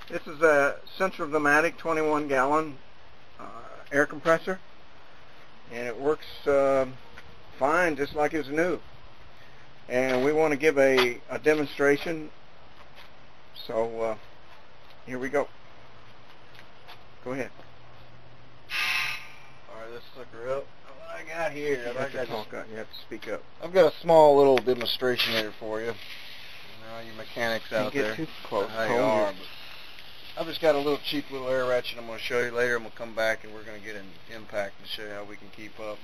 This is a Central Pneumatic 21-gallon air compressor, and it works fine, just like it's new. And we want to give a demonstration, so here we go. Go ahead. Alright, let's look her up. What I got here, You have to speak up. I've got a small little demonstration here for you. You mechanics out Can't there. get too close. How you are, but I've just got a little cheap little air ratchet I'm going to show you later. I'm going to come back and we're going to get an impact and show you how we can keep up.